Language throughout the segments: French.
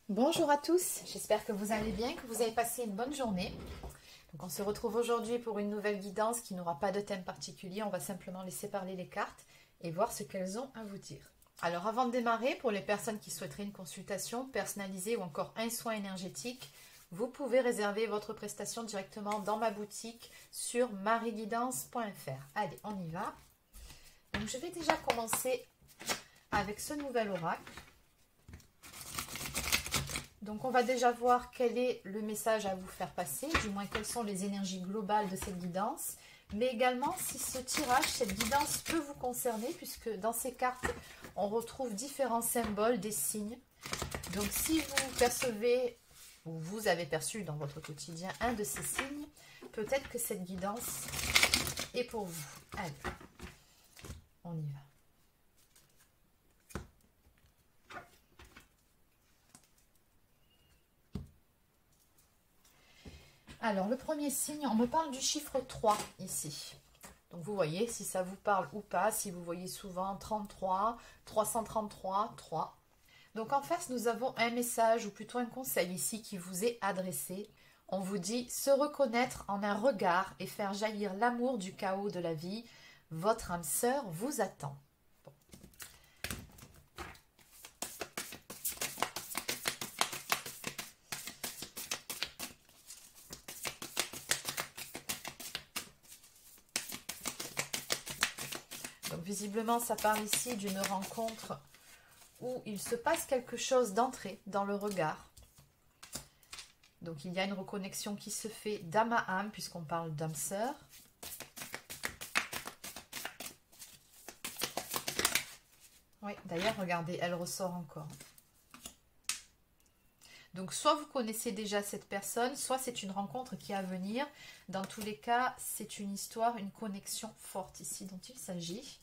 Bonjour à tous, j'espère que vous allez bien, que vous avez passé une bonne journée. Donc on se retrouve aujourd'hui pour une nouvelle guidance qui n'aura pas de thème particulier, on va simplement laisser parler les cartes et voir ce qu'elles ont à vous dire. Alors avant de démarrer, pour les personnes qui souhaiteraient une consultation personnalisée ou encore un soin énergétique, vous pouvez réserver votre prestation directement dans ma boutique sur marieguidance.fr. Allez, on y va. Donc je vais déjà commencer avec ce nouvel oracle. Donc on va déjà voir quel est le message à vous faire passer, du moins quelles sont les énergies globales de cette guidance, mais également si ce tirage, cette guidance peut vous concerner, puisque dans ces cartes, on retrouve différents symboles, des signes. Donc si vous percevez, ou vous avez perçu dans votre quotidien un de ces signes, peut-être que cette guidance est pour vous. Allez, on y va. Alors, le premier signe, on me parle du chiffre 3 ici. Donc, vous voyez si ça vous parle ou pas, si vous voyez souvent 33, 333, 3. Donc, en face, nous avons un message ou plutôt un conseil ici qui vous est adressé. On vous dit se reconnaître en un regard et faire jaillir l'amour du chaos de la vie. Votre âme sœur vous attend. Donc visiblement, ça parle ici d'une rencontre où il se passe quelque chose d'entrée dans le regard. Donc il y a une reconnexion qui se fait d'âme à âme, puisqu'on parle d'âme sœur. Oui, d'ailleurs, regardez, elle ressort encore. Donc soit vous connaissez déjà cette personne, soit c'est une rencontre qui est à venir. Dans tous les cas, c'est une histoire, une connexion forte ici dont il s'agit.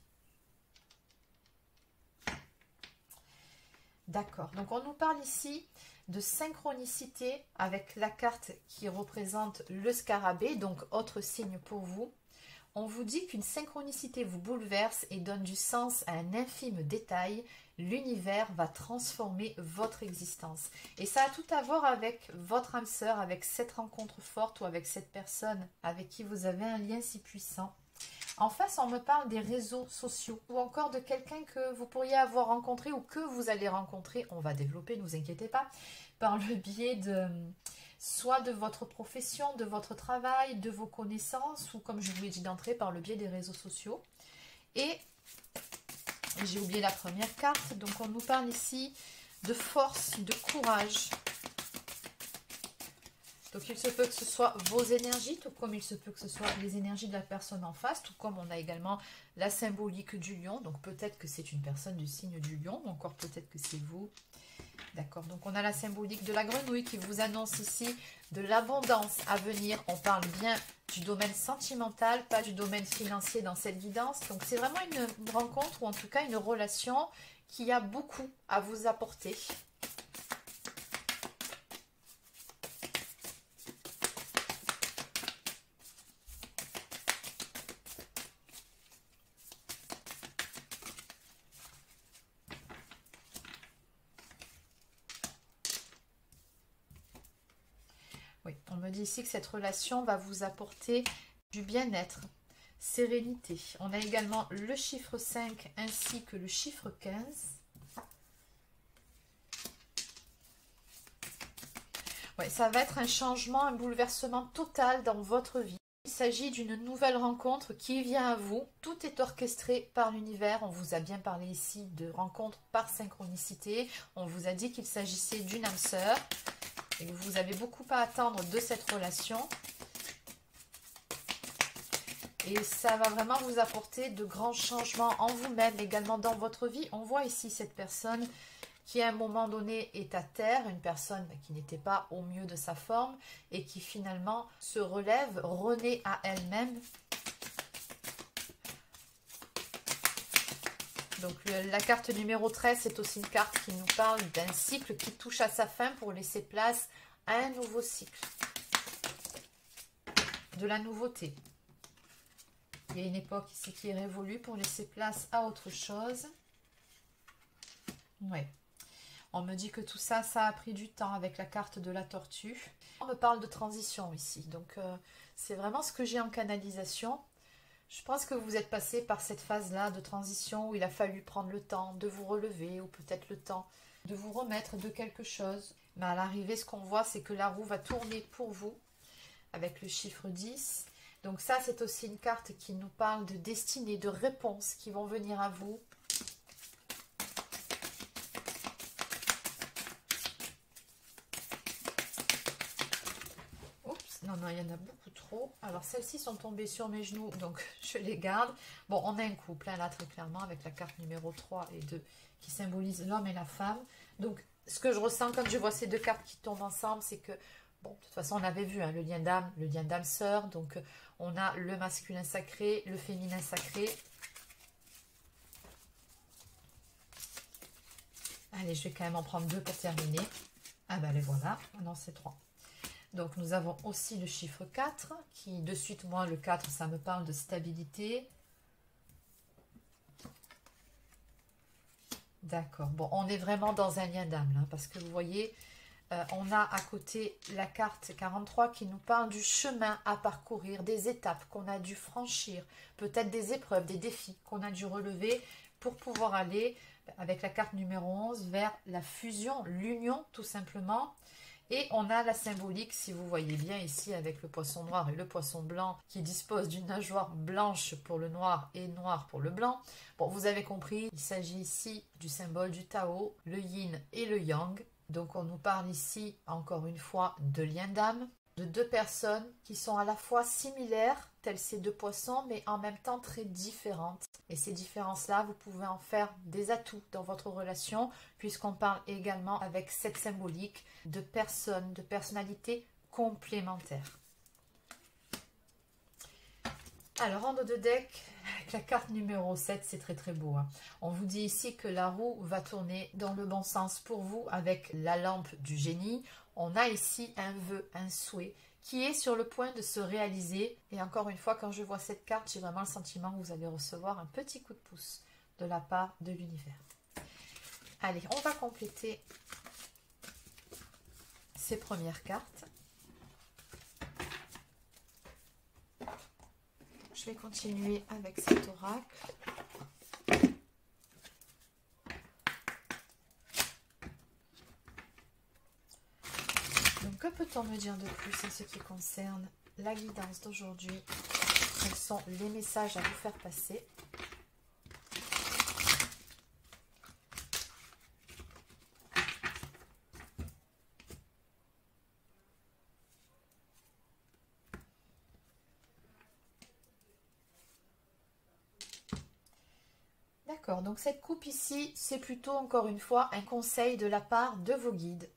D'accord, donc on nous parle ici de synchronicité avec la carte qui représente le scarabée, donc autre signe pour vous. On vous dit qu'une synchronicité vous bouleverse et donne du sens à un infime détail. L'univers va transformer votre existence. Et ça a tout à voir avec votre âme sœur, avec cette rencontre forte ou avec cette personne avec qui vous avez un lien si puissant. En face, on me parle des réseaux sociaux ou encore de quelqu'un que vous pourriez avoir rencontré ou que vous allez rencontrer. On va développer, ne vous inquiétez pas, par le biais de soit de votre profession, de votre travail, de vos connaissances ou comme je vous l'ai dit d'entrée, par le biais des réseaux sociaux. Et j'ai oublié la première carte, donc on nous parle ici de force, de courage. Donc il se peut que ce soit vos énergies, tout comme il se peut que ce soit les énergies de la personne en face, tout comme on a également la symbolique du lion. Donc peut-être que c'est une personne du signe du lion, ou encore peut-être que c'est vous. D'accord, donc on a la symbolique de la grenouille qui vous annonce ici de l'abondance à venir. On parle bien du domaine sentimental, pas du domaine financier dans cette guidance. Donc c'est vraiment une rencontre ou en tout cas une relation qui a beaucoup à vous apporter. Oui, on me dit ici que cette relation va vous apporter du bien-être, sérénité. On a également le chiffre 5 ainsi que le chiffre 15. Oui, ça va être un changement, un bouleversement total dans votre vie. Il s'agit d'une nouvelle rencontre qui vient à vous. Tout est orchestré par l'univers. On vous a bien parlé ici de rencontre par synchronicité. On vous a dit qu'il s'agissait d'une âme sœur. Et vous avez beaucoup à attendre de cette relation. Et ça va vraiment vous apporter de grands changements en vous-même, également dans votre vie. On voit ici cette personne qui à un moment donné est à terre, une personne qui n'était pas au mieux de sa forme et qui finalement se relève, renaît à elle-même. Donc la carte numéro 13, c'est aussi une carte qui nous parle d'un cycle qui touche à sa fin pour laisser place à un nouveau cycle. De la nouveauté. Il y a une époque ici qui est révolue pour laisser place à autre chose. Ouais. On me dit que tout ça, ça a pris du temps avec la carte de la tortue. On me parle de transition ici, donc c'est vraiment ce que j'ai en canalisation. Je pense que vous êtes passé par cette phase-là de transition où il a fallu prendre le temps de vous relever ou peut-être le temps de vous remettre de quelque chose. Mais à l'arrivée, ce qu'on voit, c'est que la roue va tourner pour vous avec le chiffre 10. Donc ça, c'est aussi une carte qui nous parle de destinée, de réponses qui vont venir à vous. Oups, non, il y en a beaucoup trop. Alors, celles-ci sont tombées sur mes genoux, donc je les garde. Bon, on a un couple, hein, là, très clairement, avec la carte numéro 3 et 2, qui symbolise l'homme et la femme. Donc, ce que je ressens quand je vois ces deux cartes qui tombent ensemble, c'est que, bon, de toute façon, on avait vu hein, le lien d'âme-sœur. Donc, on a le masculin sacré, le féminin sacré. Allez, je vais quand même en prendre 2 pour terminer. Ah ben, les voilà. Ah non, c'est 3. Donc, nous avons aussi le chiffre 4, qui, de suite, moi, le 4, ça me parle de stabilité. D'accord. Bon, on est vraiment dans un lien d'âme, là, parce que vous voyez, on a à côté la carte 43 qui nous parle du chemin à parcourir, des étapes qu'on a dû franchir, peut-être des épreuves, des défis qu'on a dû relever pour pouvoir aller, avec la carte numéro 11, vers la fusion, l'union, tout simplement. Et on a la symbolique, si vous voyez bien ici, avec le poisson noir et le poisson blanc, qui dispose d'une nageoire blanche pour le noir et noir pour le blanc. Bon, vous avez compris, il s'agit ici du symbole du Tao, le yin et le yang. Donc on nous parle ici, encore une fois, de lien d'âme, de 2 personnes qui sont à la fois similaires, tels ces 2 poissons, mais en même temps très différentes. Et ces différences-là, vous pouvez en faire des atouts dans votre relation, puisqu'on parle également avec cette symbolique de personnes, de personnalités complémentaires. Alors, en dos de deck, avec la carte numéro 7, c'est très très beau. Hein. On vous dit ici que la roue va tourner dans le bon sens pour vous avec la lampe du génie. On a ici un vœu, un souhait qui est sur le point de se réaliser. Et encore une fois, quand je vois cette carte, j'ai vraiment le sentiment que vous allez recevoir un petit coup de pouce de la part de l'univers. Allez, on va compléter ces premières cartes. Je vais continuer avec cet oracle. Donc, que peut-on me dire de plus en ce qui concerne la guidance d'aujourd'hui? Quels sont les messages à vous faire passer? D'accord, donc cette coupe ici, c'est plutôt encore une fois un conseil de la part de vos guides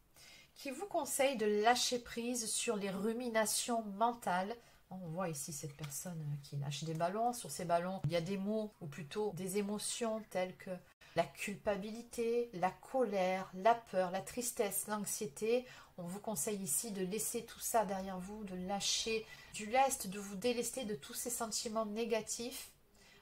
qui vous conseillent de lâcher prise sur les ruminations mentales. On voit ici cette personne qui lâche des ballons. Sur ces ballons, il y a des mots ou plutôt des émotions telles que la culpabilité, la colère, la peur, la tristesse, l'anxiété. On vous conseille ici de laisser tout ça derrière vous, de lâcher du lest, de vous délester de tous ces sentiments négatifs.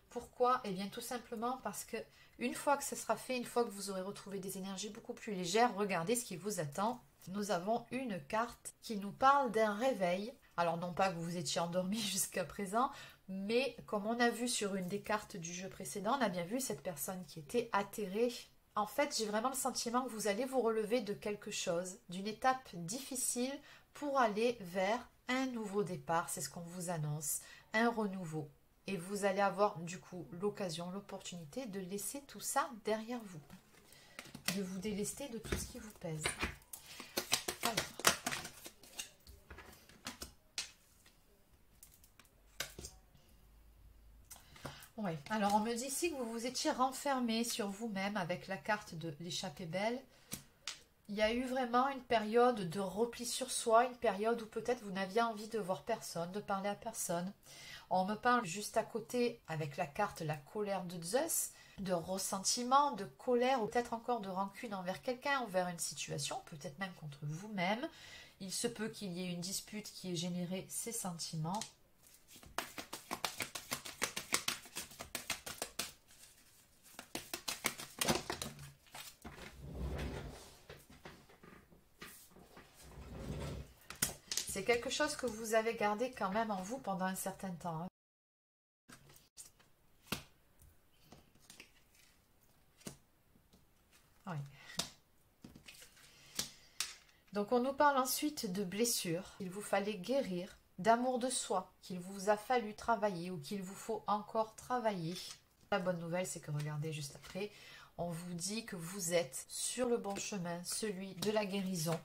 Pourquoi? Eh bien tout simplement parce que une fois que ce sera fait, une fois que vous aurez retrouvé des énergies beaucoup plus légères, regardez ce qui vous attend. Nous avons une carte qui nous parle d'un réveil. Alors non pas que vous étiez endormi jusqu'à présent, mais comme on a vu sur une des cartes du jeu précédent, on a bien vu cette personne qui était atterrée. En fait, j'ai vraiment le sentiment que vous allez vous relever de quelque chose, d'une étape difficile pour aller vers un nouveau départ. C'est ce qu'on vous annonce, un renouveau. Et vous allez avoir du coup l'occasion, l'opportunité de laisser tout ça derrière vous. De vous délester de tout ce qui vous pèse. Alors. Ouais. Alors on me dit ici que vous vous étiez renfermé sur vous-même avec la carte de l'échappée belle. Il y a eu vraiment une période de repli sur soi, une période où peut-être vous n'aviez envie de voir personne, de parler à personne. On me parle juste à côté, avec la carte la colère de Zeus, de ressentiment, de colère ou peut-être encore de rancune envers quelqu'un, envers une situation, peut-être même contre vous-même. Il se peut qu'il y ait une dispute qui ait généré ces sentiments. c'est quelque chose que vous avez gardé quand même en vous pendant un certain temps. Hein. Oui. Donc on nous parle ensuite de blessures qu'il vous fallait guérir, d'amour de soi qu'il vous a fallu travailler ou qu'il vous faut encore travailler. La bonne nouvelle, c'est que regardez juste après, on vous dit que vous êtes sur le bon chemin, celui de la guérison.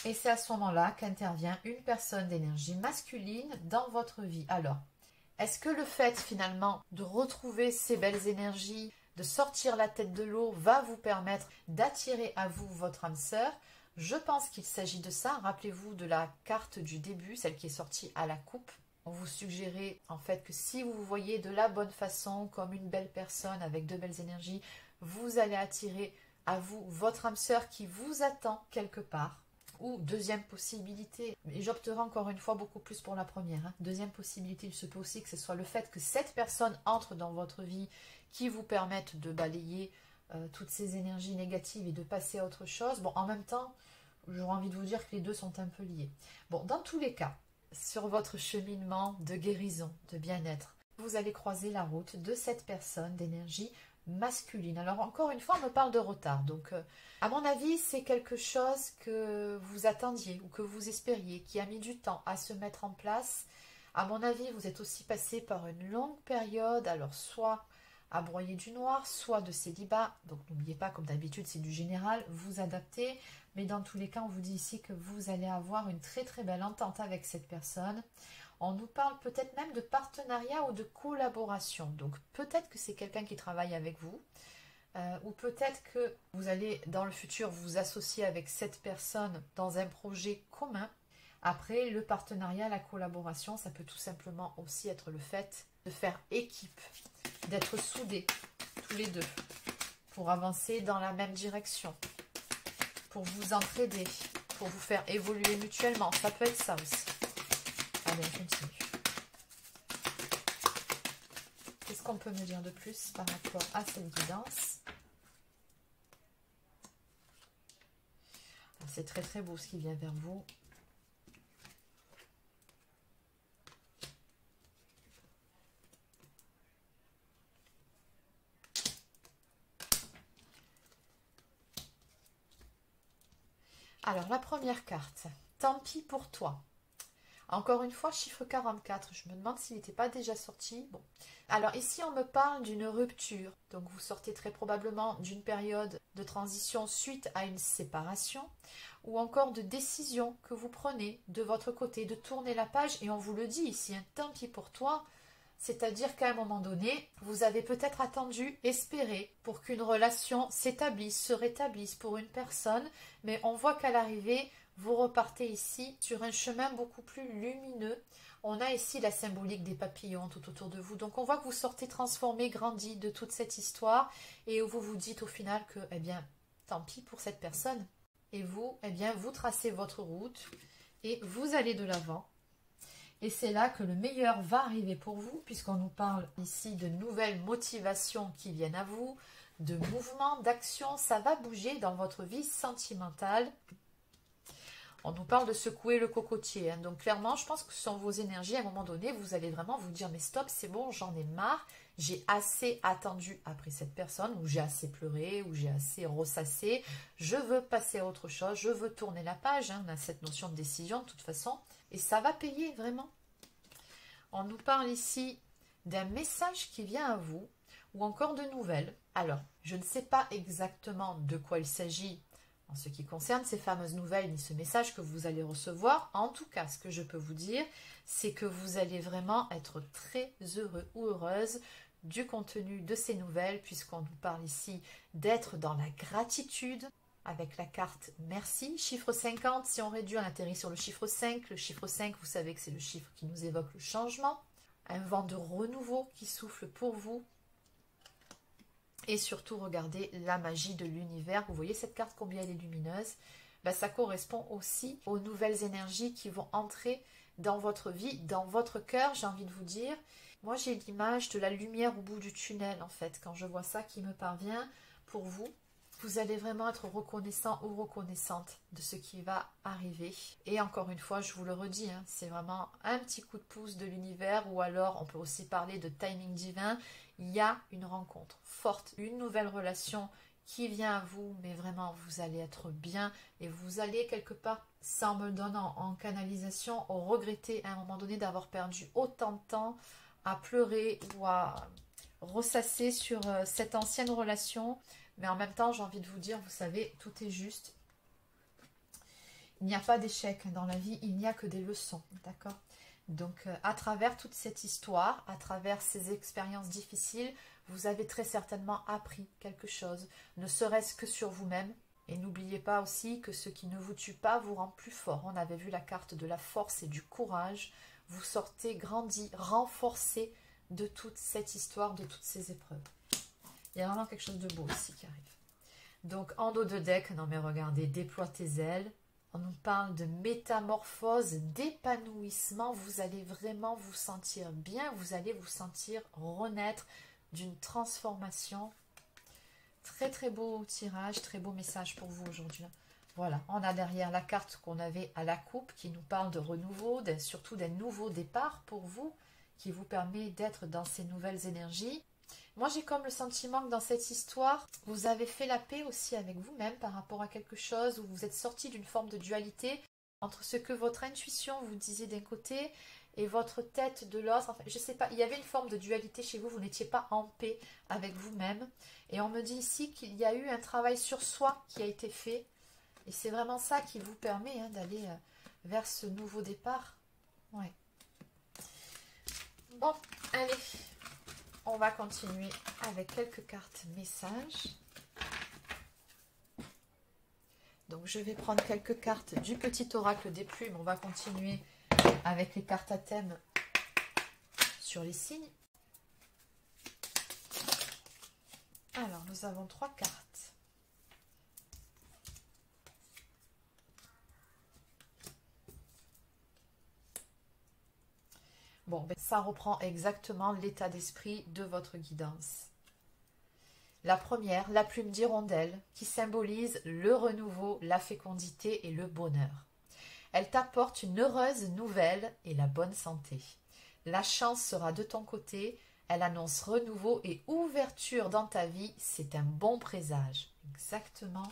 Et c'est à ce moment-là qu'intervient une personne d'énergie masculine dans votre vie. Alors, est-ce que le fait finalement de retrouver ces belles énergies, de sortir la tête de l'eau, va vous permettre d'attirer à vous votre âme sœur? Je pense qu'il s'agit de ça. Rappelez-vous de la carte du début, celle qui est sortie à la coupe. On vous suggérait en fait que si vous vous voyez de la bonne façon, comme une belle personne avec de belles énergies, vous allez attirer à vous votre âme sœur qui vous attend quelque part. Ou deuxième possibilité, et j'opterai encore une fois beaucoup plus pour la première. Hein. Deuxième possibilité, il se peut aussi que ce soit le fait que cette personne entre dans votre vie qui vous permette de balayer toutes ces énergies négatives et de passer à autre chose. Bon, en même temps, j'aurais envie de vous dire que les deux sont un peu liés. Bon, dans tous les cas, sur votre cheminement de guérison, de bien-être, vous allez croiser la route de cette personne d'énergie masculine. Alors encore une fois, on me parle de retard. Donc, à mon avis, c'est quelque chose que vous attendiez ou que vous espériez, qui a mis du temps à se mettre en place. À mon avis, vous êtes aussi passé par une longue période, alors soit à broyer du noir, soit de célibat. Donc n'oubliez pas, comme d'habitude, c'est du général, vous adaptez. Mais dans tous les cas, on vous dit ici que vous allez avoir une très très belle entente avec cette personne. On nous parle peut-être même de partenariat ou de collaboration. Donc peut-être que c'est quelqu'un qui travaille avec vous. Ou peut-être que vous allez dans le futur vous associer avec cette personne dans un projet commun. Après, le partenariat, la collaboration, ça peut tout simplement aussi être le fait de faire équipe, d'être soudés tous les deux pour avancer dans la même direction, pour vous entraider, pour vous faire évoluer mutuellement. Ça peut être ça aussi. Allez, on continue. Qu'est-ce qu'on peut me dire de plus par rapport à cette guidance? C'est très très beau ce qui vient vers vous. Alors la première carte, tant pis pour toi. Encore une fois, chiffre 44. Je me demande s'il n'était pas déjà sorti. Bon. Alors ici, on me parle d'une rupture. Donc vous sortez très probablement d'une période de transition suite à une séparation ou encore de décision que vous prenez de votre côté, de tourner la page. Et on vous le dit ici, hein, tant pis pour toi. C'est-à-dire qu'à un moment donné, vous avez peut-être attendu, espéré pour qu'une relation s'établisse, se rétablisse pour une personne. Mais on voit qu'à l'arrivée, vous repartez ici sur un chemin beaucoup plus lumineux. On a ici la symbolique des papillons tout autour de vous. Donc on voit que vous sortez transformé, grandi de toute cette histoire et où vous vous dites au final que, eh bien, tant pis pour cette personne. Et vous, eh bien, vous tracez votre route et vous allez de l'avant. Et c'est là que le meilleur va arriver pour vous, puisqu'on nous parle ici de nouvelles motivations qui viennent à vous, de mouvements, d'actions. Ça va bouger dans votre vie sentimentale. On nous parle de secouer le cocotier. Hein. Donc clairement, je pense que ce sont vos énergies. À un moment donné, vous allez vraiment vous dire, mais stop, c'est bon, j'en ai marre. J'ai assez attendu après cette personne, ou j'ai assez pleuré, ou j'ai assez ressassé. Je veux passer à autre chose, je veux tourner la page. Hein. On a cette notion de décision de toute façon. Et ça va payer, vraiment. On nous parle ici d'un message qui vient à vous, ou encore de nouvelles. Alors, je ne sais pas exactement de quoi il s'agit en ce qui concerne ces fameuses nouvelles, ni ce message que vous allez recevoir. En tout cas, ce que je peux vous dire, c'est que vous allez vraiment être très heureux ou heureuse du contenu de ces nouvelles, puisqu'on nous parle ici d'être dans la gratitude, avec la carte merci, chiffre 50, si on réduit, on atterrit sur le chiffre 5. Le chiffre 5, vous savez que c'est le chiffre qui nous évoque le changement, un vent de renouveau qui souffle pour vous. Et surtout, regardez la magie de l'univers. Vous voyez cette carte, combien elle est lumineuse. ben, ça correspond aussi aux nouvelles énergies qui vont entrer dans votre vie, dans votre cœur, j'ai envie de vous dire. Moi, j'ai l'image de la lumière au bout du tunnel, en fait, quand je vois ça qui me parvient pour vous. Vous allez vraiment être reconnaissant ou reconnaissante de ce qui va arriver. Et encore une fois, je vous le redis, hein, c'est vraiment un petit coup de pouce de l'univers, ou alors on peut aussi parler de timing divin. Il y a une rencontre forte, une nouvelle relation qui vient à vous, mais vraiment vous allez être bien et vous allez quelque part, ça en me le donnant en canalisation, regretter à un moment donné d'avoir perdu autant de temps à pleurer ou à ressasser sur cette ancienne relation. Mais en même temps, j'ai envie de vous dire, vous savez, tout est juste. Il n'y a pas d'échec dans la vie, il n'y a que des leçons, d'accord? Donc, à travers toute cette histoire, à travers ces expériences difficiles, vous avez très certainement appris quelque chose, ne serait-ce que sur vous-même. Et n'oubliez pas aussi que ce qui ne vous tue pas vous rend plus fort. On avait vu la carte de la force et du courage. Vous sortez grandi, renforcé de toute cette histoire, de toutes ces épreuves. Il y a vraiment quelque chose de beau ici qui arrive. Donc, en dos de deck, non mais regardez, déploie tes ailes. On nous parle de métamorphose, d'épanouissement. Vous allez vraiment vous sentir bien. Vous allez vous sentir renaître d'une transformation. Très très beau tirage, très beau message pour vous aujourd'hui. Voilà, on a derrière la carte qu'on avait à la coupe qui nous parle de renouveau, surtout d'un nouveau départ pour vous, qui vous permet d'être dans ces nouvelles énergies. Moi, j'ai comme le sentiment que dans cette histoire, vous avez fait la paix aussi avec vous-même par rapport à quelque chose, où vous êtes sorti d'une forme de dualité entre ce que votre intuition vous disait d'un côté et votre tête de l'autre. Enfin, je sais pas, il y avait une forme de dualité chez vous, vous n'étiez pas en paix avec vous-même. Et on me dit ici qu'il y a eu un travail sur soi qui a été fait. Et c'est vraiment ça qui vous permet d'aller vers ce nouveau départ. Ouais. Bon, allez. On va continuer avec quelques cartes messages. Donc, je vais prendre quelques cartes du petit oracle des plumes. On va continuer avec les cartes à thème sur les signes. Alors, nous avons 3 cartes. Bon, ben, ça reprend exactement l'état d'esprit de votre guidance. La première, la plume d'hirondelle, qui symbolise le renouveau, la fécondité et le bonheur. Elle t'apporte une heureuse nouvelle et la bonne santé. La chance sera de ton côté, elle annonce renouveau et ouverture dans ta vie, c'est un bon présage. Exactement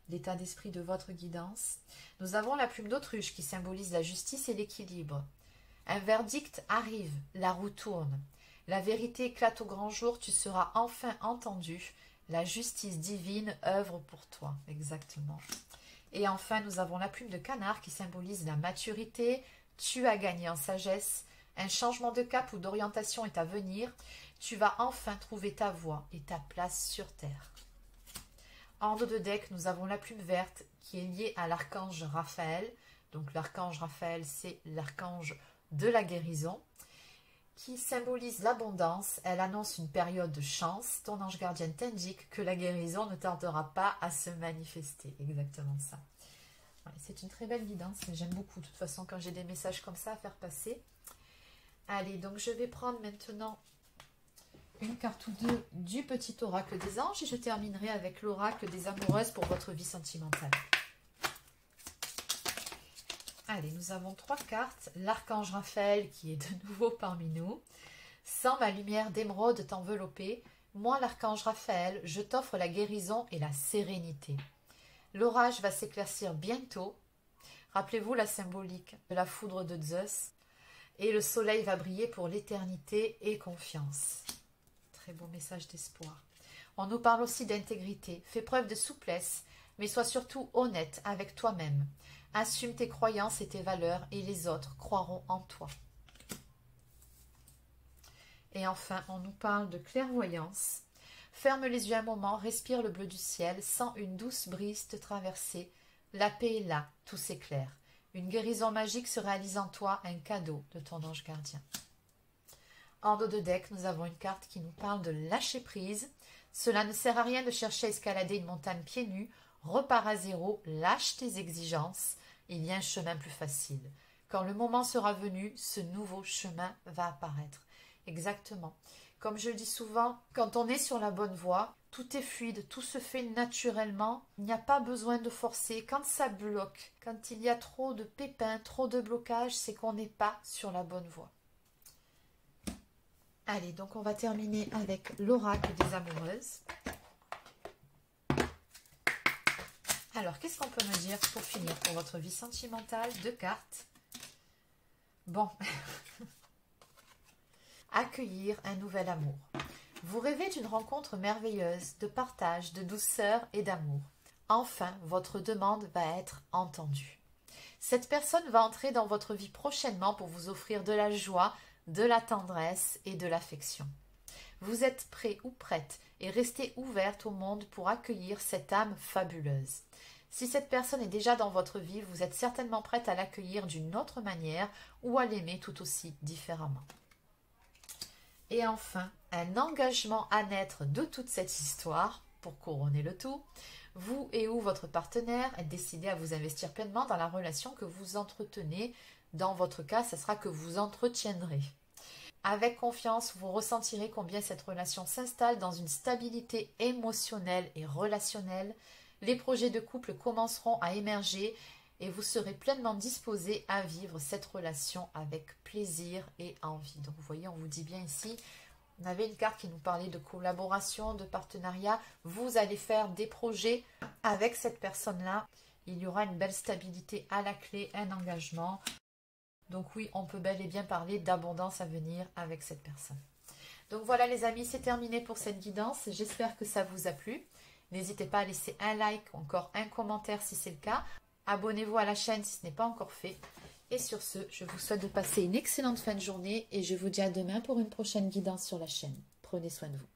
l'état d'esprit de votre guidance. Nous avons la plume d'autruche qui symbolise la justice et l'équilibre. Un verdict arrive, la roue tourne. La vérité éclate au grand jour, tu seras enfin entendu. La justice divine œuvre pour toi. Exactement. Et enfin, nous avons la plume de canard qui symbolise la maturité. Tu as gagné en sagesse. Un changement de cap ou d'orientation est à venir. Tu vas enfin trouver ta voie et ta place sur terre. En dos de deck, nous avons la plume verte qui est liée à l'archange Raphaël. Donc l'archange Raphaël, c'est l'archange de la guérison, qui symbolise l'abondance. Elle annonce une période de chance. Ton ange gardien t'indique que la guérison ne tardera pas à se manifester. Exactement ça. Ouais, c'est une très belle guidance. J'aime beaucoup, de toute façon, quand j'ai des messages comme ça à faire passer. Allez, donc je vais prendre maintenant une carte ou deux du petit oracle des anges et je terminerai avec l'oracle des amoureuses pour votre vie sentimentale. Allez, nous avons 3 cartes. L'archange Raphaël qui est de nouveau parmi nous. Sans ma lumière d'émeraude t'envelopper, moi l'archange Raphaël, je t'offre la guérison et la sérénité. L'orage va s'éclaircir bientôt. Rappelez-vous la symbolique de la foudre de Zeus. Et le soleil va briller pour l'éternité et confiance. Très beau message d'espoir. On nous parle aussi d'intégrité. Fais preuve de souplesse, mais sois surtout honnête avec toi-même. Assume tes croyances et tes valeurs et les autres croiront en toi. Et enfin, on nous parle de clairvoyance. Ferme les yeux un moment, respire le bleu du ciel, sens une douce brise te traverser. La paix est là, tout s'éclaire. Une guérison magique se réalise en toi, un cadeau de ton ange gardien. En dos de deck, nous avons une carte qui nous parle de lâcher prise. Cela ne sert à rien de chercher à escalader une montagne pieds nus. repars à zéro, lâche tes exigences, il y a un chemin plus facile. Quand le moment sera venu, ce nouveau chemin va apparaître. Exactement. Comme je le dis souvent, quand on est sur la bonne voie, tout est fluide, tout se fait naturellement. Il n'y a pas besoin de forcer. Quand ça bloque, quand il y a trop de pépins, trop de blocages, c'est qu'on n'est pas sur la bonne voie. Allez, donc on va terminer avec l'oracle des amoureuses. Alors, qu'est-ce qu'on peut me dire pour finir pour votre vie sentimentale? 2 cartes. Bon. Accueillir un nouvel amour. Vous rêvez d'une rencontre merveilleuse, de partage, de douceur et d'amour. Enfin, votre demande va être entendue. Cette personne va entrer dans votre vie prochainement pour vous offrir de la joie, de la tendresse et de l'affection. Vous êtes prêt ou prête et restez ouverte au monde pour accueillir cette âme fabuleuse. Si cette personne est déjà dans votre vie, vous êtes certainement prête à l'accueillir d'une autre manière ou à l'aimer tout aussi différemment. Et enfin, un engagement à naître de toute cette histoire, pour couronner le tout, vous et ou votre partenaire êtes décidé à vous investir pleinement dans la relation que vous entretenez. Dans votre cas, ce sera que vous entretiendrez. Avec confiance, vous ressentirez combien cette relation s'installe dans une stabilité émotionnelle et relationnelle. Les projets de couple commenceront à émerger et vous serez pleinement disposé à vivre cette relation avec plaisir et envie. Donc vous voyez, on vous dit bien ici, on avait une carte qui nous parlait de collaboration, de partenariat. Vous allez faire des projets avec cette personne-là. Il y aura une belle stabilité à la clé, un engagement. Donc oui, on peut bel et bien parler d'abondance à venir avec cette personne. Donc voilà les amis, c'est terminé pour cette guidance. J'espère que ça vous a plu. N'hésitez pas à laisser un like ou encore un commentaire si c'est le cas. Abonnez-vous à la chaîne si ce n'est pas encore fait. Et sur ce, je vous souhaite de passer une excellente fin de journée et je vous dis à demain pour une prochaine guidance sur la chaîne. Prenez soin de vous.